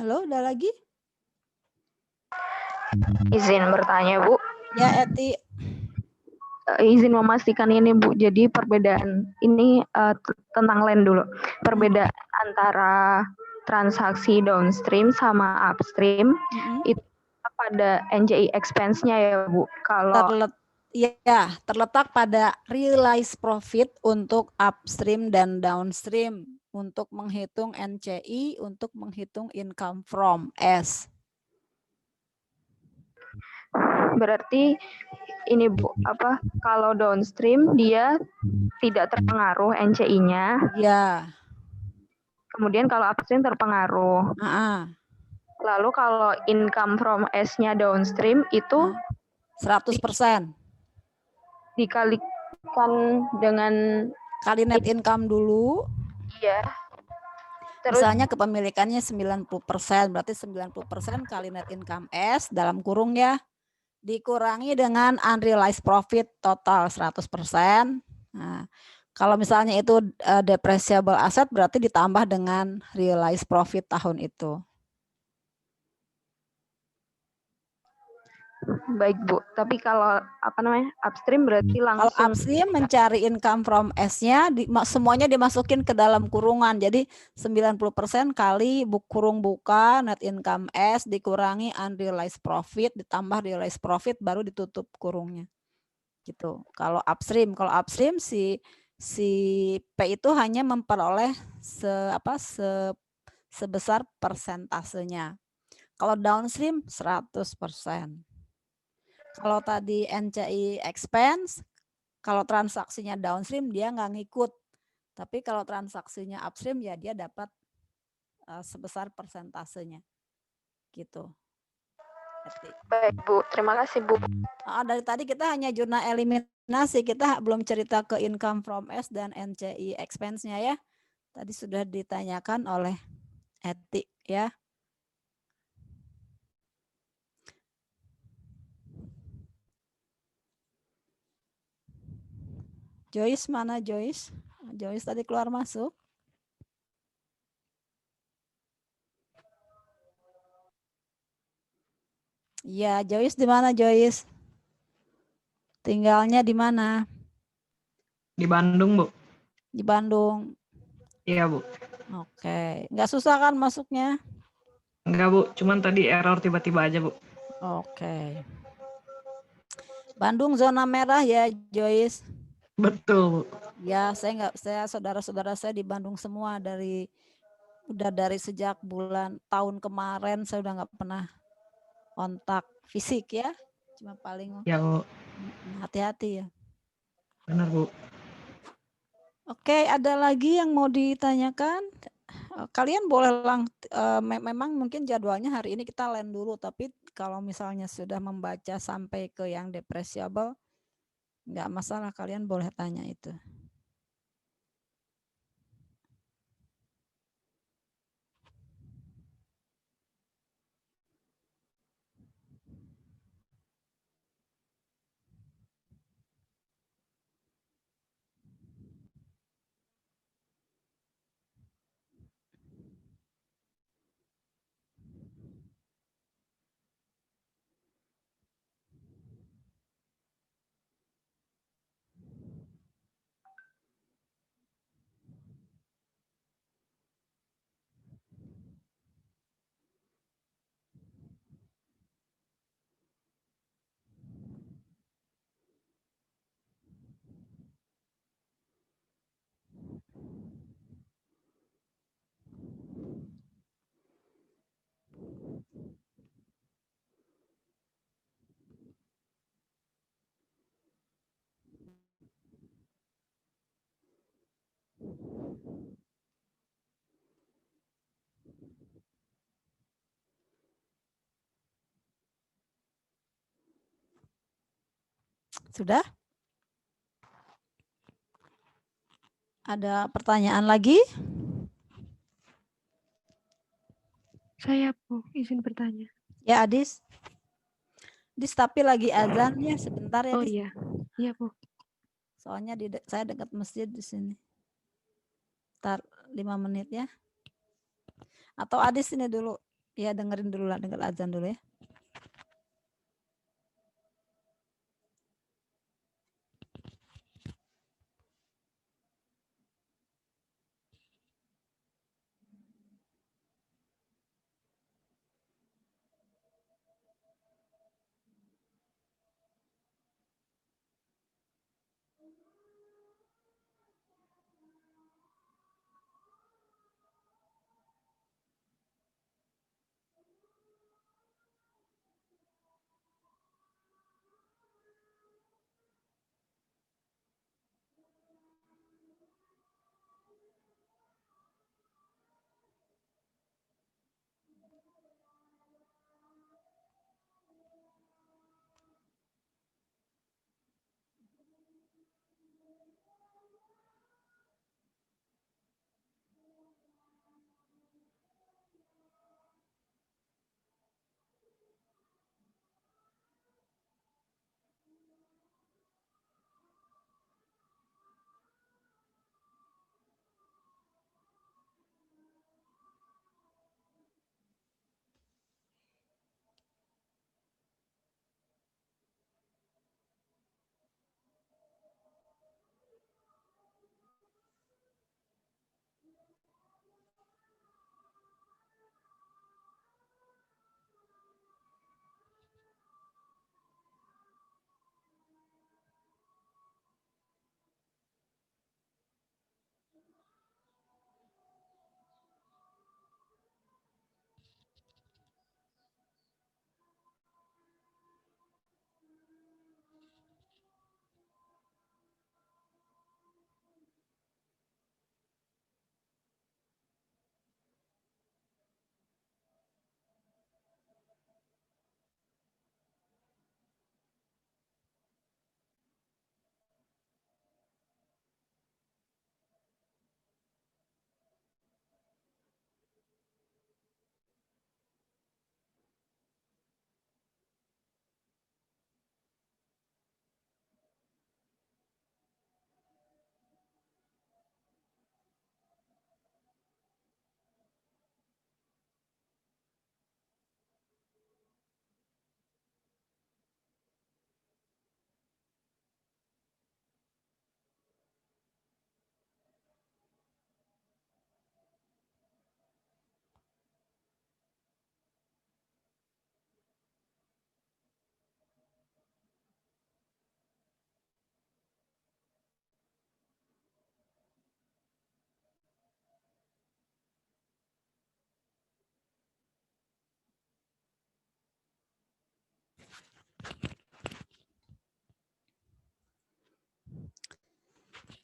Halo, udah lagi? Izin bertanya, Bu. Ya, Eti. izin memastikan ini Bu. Jadi perbedaan ini tentang land dulu. Perbedaan antara transaksi downstream sama upstream itu pada NCI expense-nya ya Bu. Kalau terletak pada realized profit untuk upstream dan downstream, untuk menghitung NCI, untuk menghitung income from S. Berarti ini Bu, kalau downstream dia tidak terpengaruh NCI-nya. Ya. Kemudian kalau upstream terpengaruh. Lalu kalau income from S-nya downstream itu 100%. Dikalikan dengan kali net income dulu. Iya. Terus, misalnya kepemilikannya 90%, berarti 90% kali net income S dalam kurung ya, dikurangi dengan unrealized profit total 100%. Nah, kalau misalnya itu depreciable asset berarti ditambah dengan realized profit tahun itu. Baik Bu, tapi kalau upstream berarti langsung. Kalau upstream mencari income from S-nya, semuanya dimasukin ke dalam kurungan. Jadi 90% kali kurung buka net income S dikurangi unrealized profit ditambah realized profit baru ditutup kurungnya. Gitu. Kalau upstream si P itu hanya memperoleh sebesar persentasenya. Kalau downstream 100%. Kalau tadi NCI expense, kalau transaksinya downstream dia nggak ngikut. Tapi kalau transaksinya upstream ya dia dapat sebesar persentasenya. Gitu. Baik Bu, terima kasih Bu. Dari tadi kita hanya jurnal eliminasi, kita belum cerita ke income from S dan NCI expense-nya ya. Tadi sudah ditanyakan oleh Etik ya. Joyce mana Joyce? Joyce tadi keluar masuk. Iya, Joyce di mana Joyce? Tinggalnya di mana? Di Bandung, Bu. Di Bandung. Iya, Bu. Oke, nggak susah kan masuknya? Enggak, Bu. Cuman tadi error tiba-tiba aja, Bu. Oke. Bandung zona merah ya, Joyce? Betul, Bu. Ya, saya saudara-saudara saya di Bandung semua dari sejak tahun kemarin saya udah nggak pernah kontak fisik ya, cuma paling ya, Bu. Hati-hati ya. Benar, Bu. Oke, ada lagi yang mau ditanyakan? Kalian boleh memang mungkin jadwalnya hari ini kita land dulu, tapi kalau misalnya sudah membaca sampai ke yang depreciable, nggak masalah, kalian boleh tanya itu. Sudah? Ada pertanyaan lagi? Saya, Bu, izin bertanya. Ya, Adis. Adis, tapi lagi azan ya, sebentar ya. Oh Adis. iya, iya Bu. Soalnya saya dekat masjid di sini. Ntar 5 menit ya. Atau Adis ini dulu. Ya, dengerin dulu lah, denger azan dulu ya.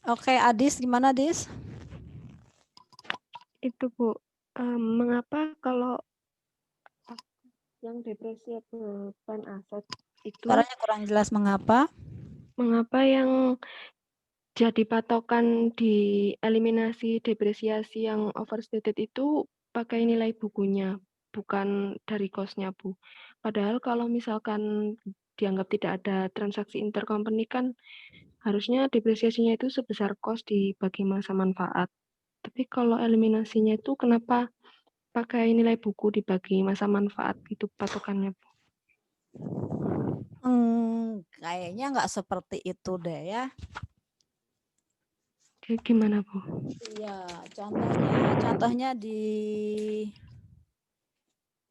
Oke, Adis gimana, Adis? Itu Bu, mengapa kalau yang depreciable plan asset itu Suaranya kurang jelas, mengapa yang jadi patokan di eliminasi depresiasi yang overstated itu pakai nilai bukunya, bukan dari cost-nya, Bu. Padahal kalau misalkan dianggap tidak ada transaksi intercompany kan harusnya depresiasinya itu sebesar cost dibagi masa manfaat. Tapi kalau eliminasinya itu kenapa pakai nilai buku dibagi masa manfaat, itu patokannya, Bu? Kayaknya nggak seperti itu deh ya. Jadi gimana, Bu? Iya, contohnya di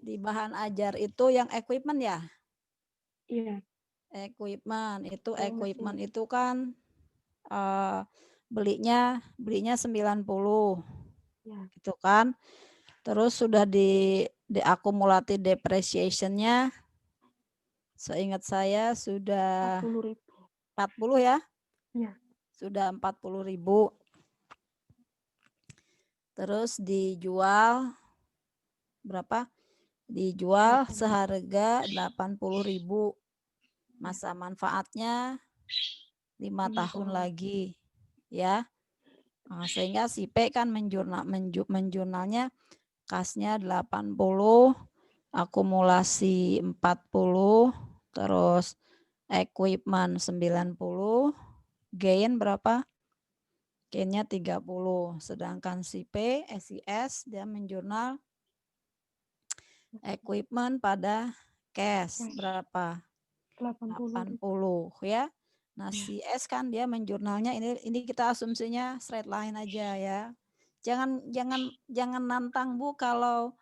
bahan ajar itu yang equipment ya. Iya. Equipment Mesin. itu kan belinya 90 Ya. gitu kan. Terus sudah diakumulasi depreciation-nya, seingat saya sudah 40.000. 40 ya. Ya. Sudah 40.000. Terus dijual berapa? Dijual seharga 80.000. Masa manfaatnya 5 tahun lagi ya. Nah, sehingga si P kan menjurnalnya kasnya 80, akumulasi 40, terus equipment 90, gain berapa? Gainnya 30. Sedangkan si S dia menjurnal equipment pada cash berapa? 80 ya. Nah, si S kan dia menjurnalnya ini kita asumsinya straight line aja ya. Jangan nantang Bu kalau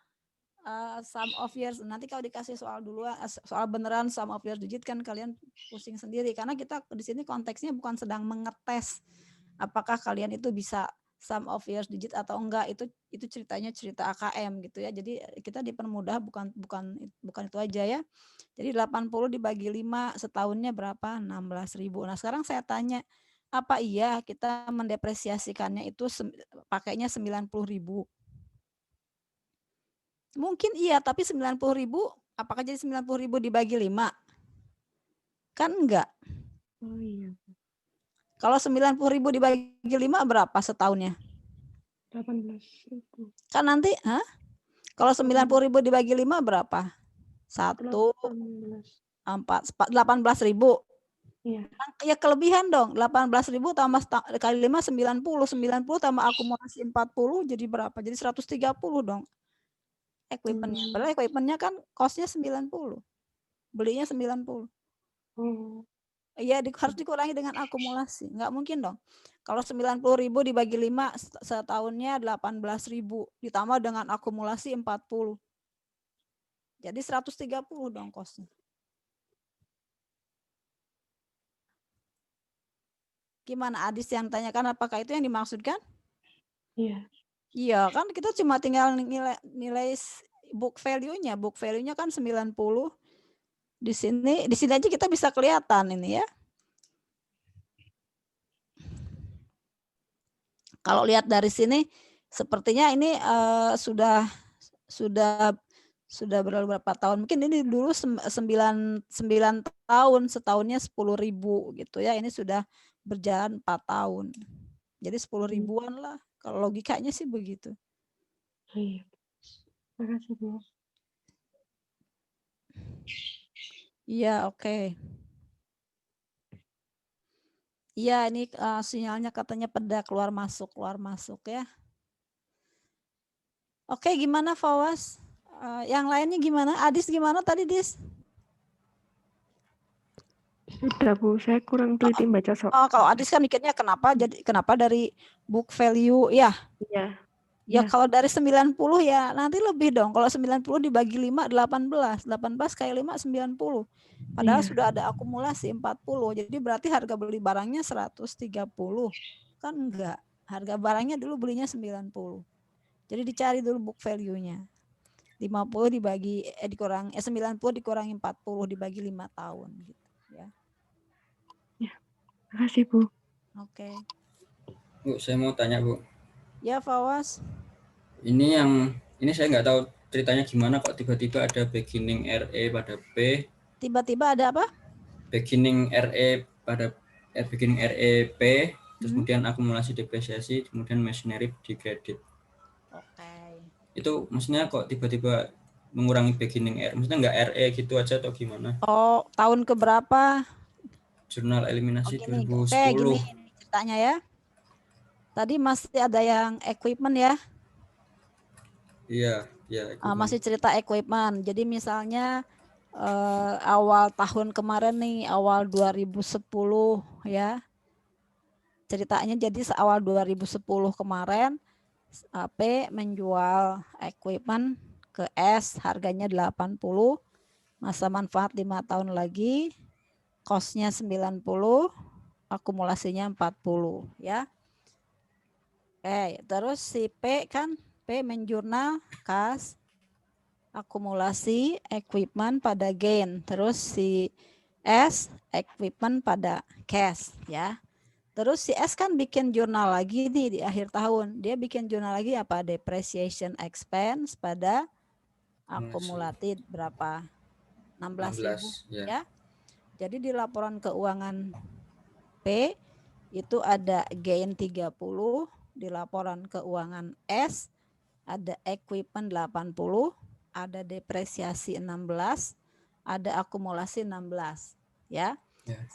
sum of years, nanti kalau dikasih soal soal beneran sum of years digit kan kalian pusing sendiri, karena kita di sini konteksnya bukan sedang mengetes apakah kalian itu bisa sum of years digit atau enggak, itu ceritanya cerita AKM gitu ya. Jadi kita dipermudah bukan itu aja ya. Jadi 80 dibagi 5 setahunnya berapa? 16.000. Nah, sekarang saya tanya, apa iya kita mendepresiasikannya itu pakainya 90.000? Mungkin iya, tapi 90.000 apakah jadi 90.000 dibagi 5? Kan enggak. Oh iya. Kalau 90.000 dibagi 5 berapa setahunnya? 18.000. Kan nanti, kalau 90.000 dibagi 5 berapa? 1, 18.000. Iya. Ya kelebihan dong, 18.000 tambah kali 5 90 tambah akumulasi 40 jadi berapa? Jadi 130 dong. Equipment-nya. Padahal equipment-nya kan cost-nya 90. Belinya 90. Iya, harus dikurangi dengan akumulasi. Nggak mungkin dong. Kalau 90.000 dibagi 5 setahunnya 18.000 ditambah dengan akumulasi 40. Jadi 130 dong cost-nya. Gimana Adis yang tanyakan, apakah itu yang dimaksudkan? Iya. Iya, kan kita cuma tinggal nilai book value-nya. Book value-nya kan 90. Di sini aja kita bisa kelihatan ini ya. Kalau lihat dari sini sepertinya ini sudah berlalu berapa tahun? Mungkin ini dulu 9 tahun, setahunnya 10.000 gitu ya. Ini sudah berjalan 4 tahun. Jadi 10 ribuan lah. Kalau logikanya sih begitu. Iya. Makasih, Bu. Iya, oke. Iya, ini sinyalnya katanya peda keluar masuk ya. Oke, gimana Fawas? Yang lainnya gimana? Adis gimana tadi, Dis? Sudah, Bu. Saya kurang teliti baca soal. Oh, kalau Adis kan mikirnya kenapa dari book value ya? Iya. Ya kalau dari 90 ya nanti lebih dong. Kalau 90 dibagi 5 18. 18 kali 5 90. Padahal sudah ada akumulasi 40. Jadi berarti harga beli barangnya 130. Kan enggak. Harga barangnya dulu belinya 90. Jadi dicari dulu book value-nya. 50 dibagi 90 dikurangi 40 dibagi 5 tahun gitu ya. Ya. Makasih, Bu. Oke. Bu, saya mau tanya, Bu. Ya, Fawaz. Ini saya nggak tahu ceritanya gimana kok tiba-tiba ada beginning RE pada P. Tiba-tiba ada apa? Beginning RE pada beginning REP, terus kemudian akumulasi depresiasi, kemudian machinery di kredit. Oke. Itu maksudnya kok tiba-tiba mengurangi beginning R? Maksudnya nggak RE gitu aja atau gimana? Oh, tahun keberapa? Jurnal eliminasi 2010. Oke, gini ceritanya ya. Tadi masih ada yang equipment ya? Iya, equipment. Masih cerita equipment. Jadi misalnya awal tahun kemarin nih, awal 2010 ya. Ceritanya jadi awal 2010 kemarin P menjual equipment ke S harganya 80, masa manfaat 5 tahun lagi, cost-nya 90, akumulasinya 40 ya. Oke, terus si P menjurnal kas akumulasi equipment pada gain, terus si S equipment pada cash ya. Terus si S kan bikin jurnal lagi nih di akhir tahun. Dia bikin jurnal lagi apa? Depreciation expense pada akumulatif berapa? 16.000 ya. Jadi di laporan keuangan P itu ada gain 30, di laporan keuangan S ada equipment 80, ada depresiasi 16, ada akumulasi 16 ya.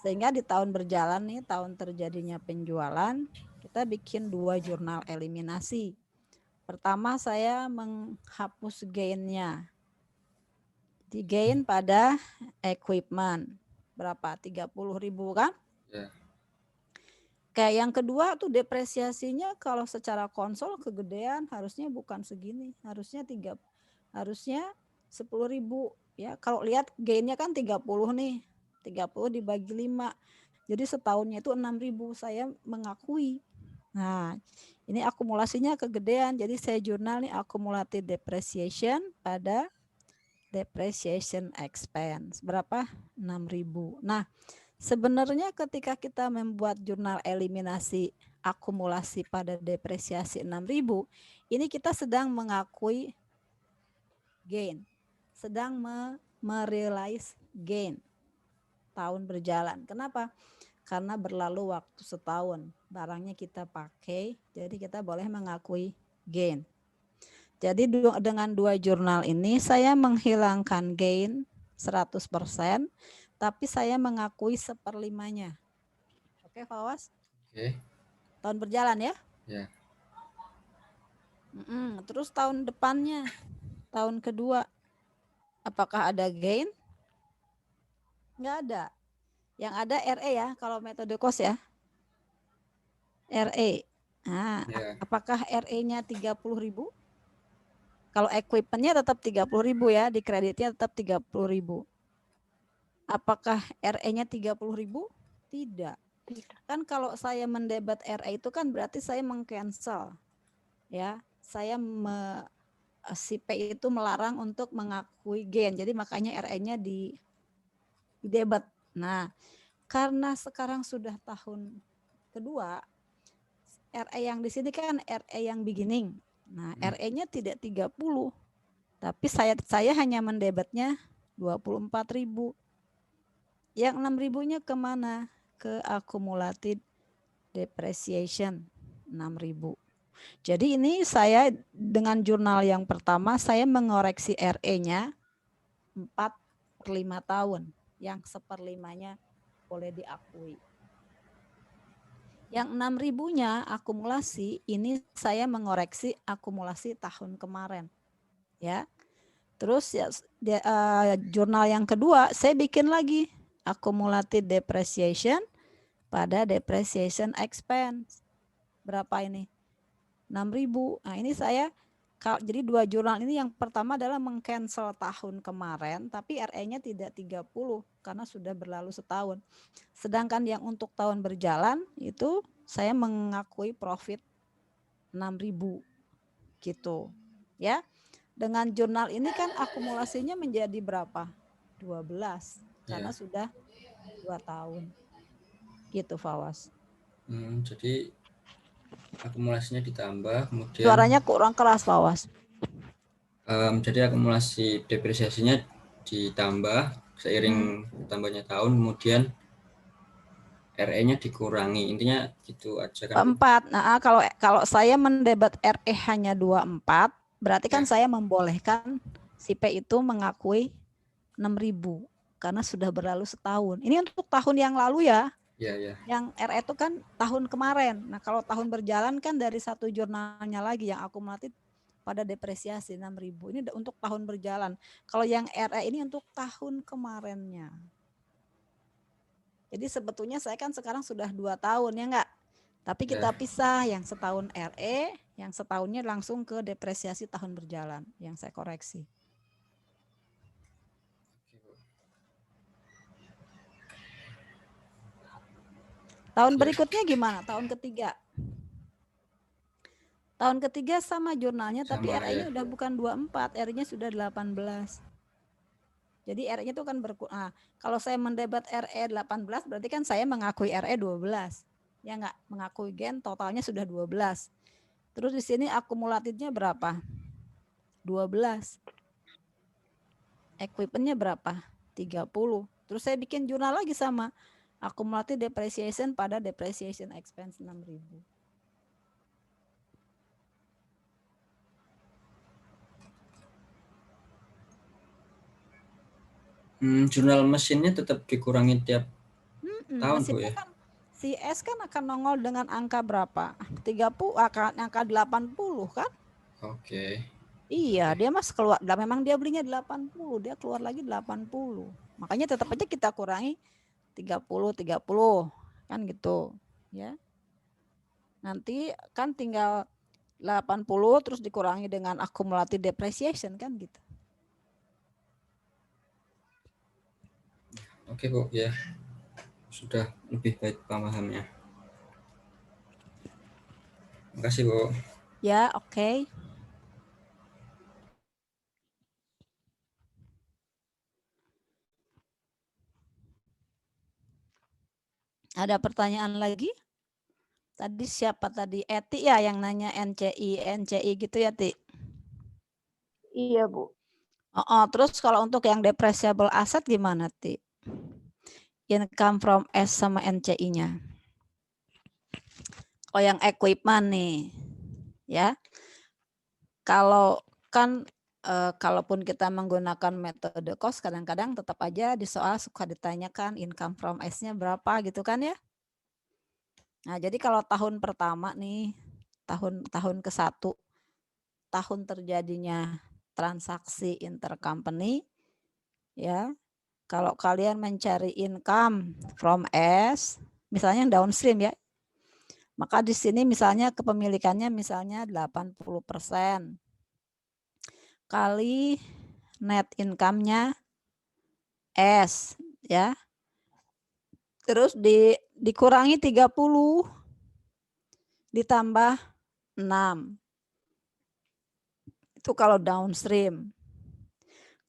Sehingga di tahun berjalan nih, tahun terjadinya penjualan, kita bikin 2 jurnal eliminasi. Pertama saya menghapus gain-nya. Di gain pada equipment berapa? 30.000 kan? Ya. Kayak yang kedua tuh depresiasinya kalau secara konsol kegedean harusnya bukan segini, harusnya 10.000 ya. Kalau lihat gainnya kan 30 nih. 30 dibagi 5. Jadi setahunnya itu 6.000, saya mengakui. Nah, ini akumulasinya kegedean. Jadi saya jurnal nih akumulatif depreciation pada depreciation expense. Berapa? 6.000. Nah, sebenarnya ketika kita membuat jurnal eliminasi akumulasi pada depresiasi 6.000, ini kita sedang mengakui gain, sedang merealize gain tahun berjalan. Kenapa? Karena berlalu waktu setahun, barangnya kita pakai, jadi kita boleh mengakui gain. Jadi dengan 2 jurnal ini saya menghilangkan gain 100%, tapi saya mengakui 1/5-nya. Oke, Fawaz? Oke. Tahun berjalan ya? Ya. Terus tahun depannya, tahun kedua, apakah ada gain? Nggak ada. Yang ada RE ya, kalau metode cost ya. RE. Nah, apakah RE-nya 30.000? Kalau equipment-nya tetap 30.000 ya, di kreditnya tetap 30.000. Apakah RE-nya 30.000? Tidak. Kan kalau saya mendebat RE itu kan berarti saya meng-cancel. Ya, saya si P itu melarang untuk mengakui gain. Jadi makanya RE-nya di debat. Nah, karena sekarang sudah tahun kedua, RE yang di sini kan RE yang beginning. Nah, RE-nya tidak 30. Tapi saya hanya mendebatnya 24.000. Yang 6.000-nya kemana? Ke akumulatif depreciation 6.000. Jadi ini saya dengan jurnal yang pertama saya mengoreksi RE-nya 4/5 tahun. Yang 1/5-nya boleh diakui. Yang 6.000-nya akumulasi ini saya mengoreksi akumulasi tahun kemarin. Ya. Terus ya jurnal yang kedua saya bikin lagi akumulatif depreciation pada depreciation expense. Berapa ini? 6.000. Nah, ini saya jadi 2 jurnal ini yang pertama adalah meng-cancel tahun kemarin tapi RE-nya tidak 30 karena sudah berlalu setahun. Sedangkan yang untuk tahun berjalan itu saya mengakui profit 6.000 gitu. Ya. Dengan jurnal ini kan akumulasinya menjadi berapa? 12 karena sudah 2 tahun. Gitu, Fawaz. Jadi akumulasinya ditambah, kemudian Suaranya kurang keras, Fawas. Jadi akumulasi depresiasinya ditambah seiring bertambahnya tahun, kemudian RE-nya dikurangi. Intinya gitu aja kan. 4. Nah, kalau saya mendebat RE hanya 24, berarti kan saya membolehkan si P itu mengakui 6.000 karena sudah berlalu setahun. Ini untuk tahun yang lalu ya. Iya. Yang RE itu kan tahun kemarin. Nah, kalau tahun berjalan kan dari satu jurnalnya lagi yang akumulatif pada depresiasi 6.000. Ini untuk tahun berjalan. Kalau yang RE ini untuk tahun kemarinnya. Jadi sebetulnya saya kan sekarang sudah 2 tahun ya enggak? Tapi kita pisah yang setahun RE, yang setahunnya langsung ke depresiasi tahun berjalan yang saya koreksi. Tahun berikutnya gimana? Tahun ketiga. Tahun ketiga sama jurnalnya, tapi RE-nya udah bukan 24, RE-nya sudah 18. Jadi RE-nya itu kan berkurang. Kalau saya mendebat RE 18, berarti kan saya mengakui RE 12. Ya enggak, mengakui gen totalnya sudah 12. Terus di sini akumulatifnya berapa? 12. Equipmentnya berapa? 30. Terus saya bikin jurnal lagi sama akumulatif depreciation pada depreciation expense 6.000. Jurnal mesinnya tetap dikurangi tiap tahun, Bu ya? Kan, si S kan akan nongol dengan angka berapa? 30, angka 80 kan? Oke. Iya, dia mas keluar, memang dia belinya 80, dia keluar lagi 80. Makanya tetap aja kita kurangi 30 kan gitu, ya. Nanti kan tinggal 80 terus dikurangi dengan akumulatif depreciation kan gitu. Oke, Bu, ya. Sudah lebih baik pemahamannya. Terima kasih, Bu. Ya, oke. Ada pertanyaan lagi? Tadi siapa tadi? Eti ya yang nanya NCI gitu ya, Ti? Iya, Bu. Terus kalau untuk yang depreciable asset gimana, Ti? Income from S sama NCI-nya. Oh, yang equipment nih. Ya. Kalau kan kalaupun kita menggunakan metode cost, kadang-kadang tetap aja di soal suka ditanyakan income from S-nya berapa gitu kan ya. Nah, jadi kalau tahun pertama nih, tahun ke-1, tahun terjadinya transaksi intercompany, ya. Kalau kalian mencari income from S, misalnya yang downstream ya, maka di sini misalnya kepemilikannya misalnya 80% kali net income-nya S, ya. Terus dikurangi 30 ditambah 6. Itu kalau downstream.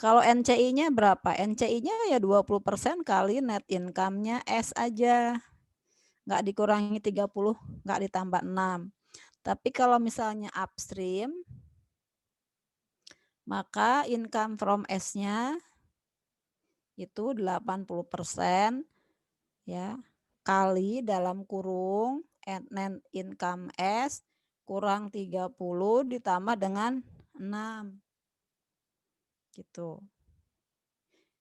Kalau NCI-nya berapa? NCI-nya ya 20% kali net income-nya S aja. Nggak dikurangi 30, nggak ditambah 6. Tapi kalau misalnya upstream, maka income from S-nya itu 80% ya, kali dalam kurung net income S kurang 30 ditambah dengan 6. Gitu.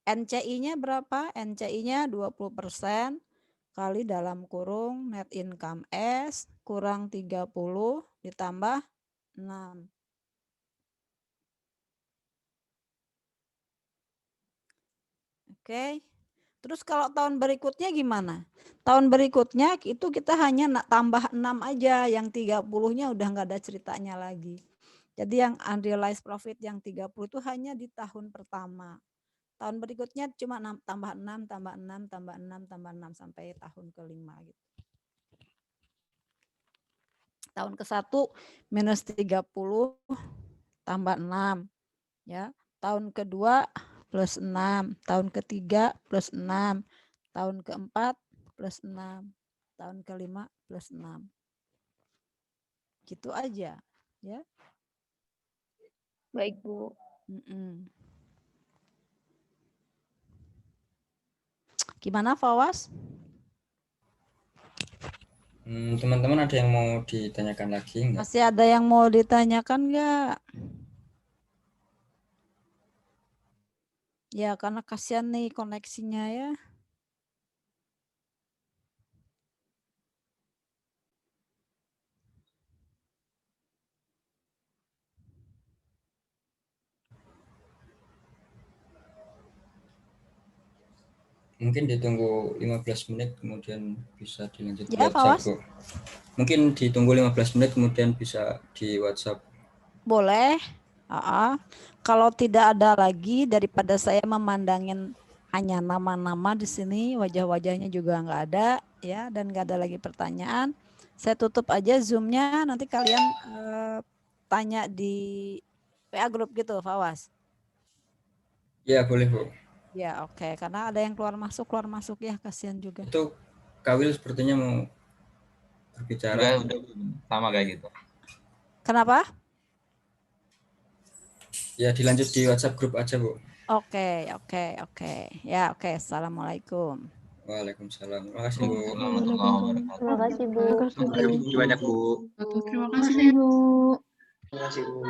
NCI-nya berapa? NCI-nya 20% kali dalam kurung net income S kurang 30 ditambah 6. Oke. Terus kalau tahun berikutnya gimana? Tahun berikutnya itu kita hanya tambah 6 aja, yang 30-nya udah nggak ada ceritanya lagi. Jadi yang unrealized profit yang 30 itu hanya di tahun pertama. Tahun berikutnya cuma tambah 6, tambah 6, tambah 6, tambah 6 sampai tahun ke-5 gitu. Tahun ke-1 minus 30 tambah 6 ya. Tahun kedua plus 6, tahun ketiga plus 6, tahun keempat plus 6, tahun kelima plus 6. Gitu aja, ya. Baik, Bu. Gimana, Fawas? Teman-teman ada yang mau ditanyakan lagi enggak? Masih ada yang mau ditanyakan nggak? Ya, karena kasihan nih koneksinya ya. Mungkin ditunggu 15 menit kemudian bisa dilanjut di Ya, WhatsApp, Fawas? Bu. Mungkin ditunggu 15 menit kemudian bisa di WhatsApp. Boleh. Kalau tidak ada lagi, daripada saya memandangin hanya nama-nama di sini, wajah-wajahnya juga nggak ada, ya, dan nggak ada lagi pertanyaan. Saya tutup aja Zoom-nya. Nanti kalian tanya di WA grup gitu, Fawas. Ya, boleh, Bu. Ya, oke. Karena ada yang keluar masuk ya, kasihan juga. Itu Kawil sepertinya mau berbicara. Enggak, udah sama kayak gitu. Kenapa? Ya, dilanjut di WhatsApp grup aja, Bu. Oke. Ya, oke. Assalamualaikum. Waalaikumsalam. Terima kasih, Bu. Terima kasih, Bu. Terima kasih banyak, Bu. Terima kasih, Bu. Terima kasih, Bu.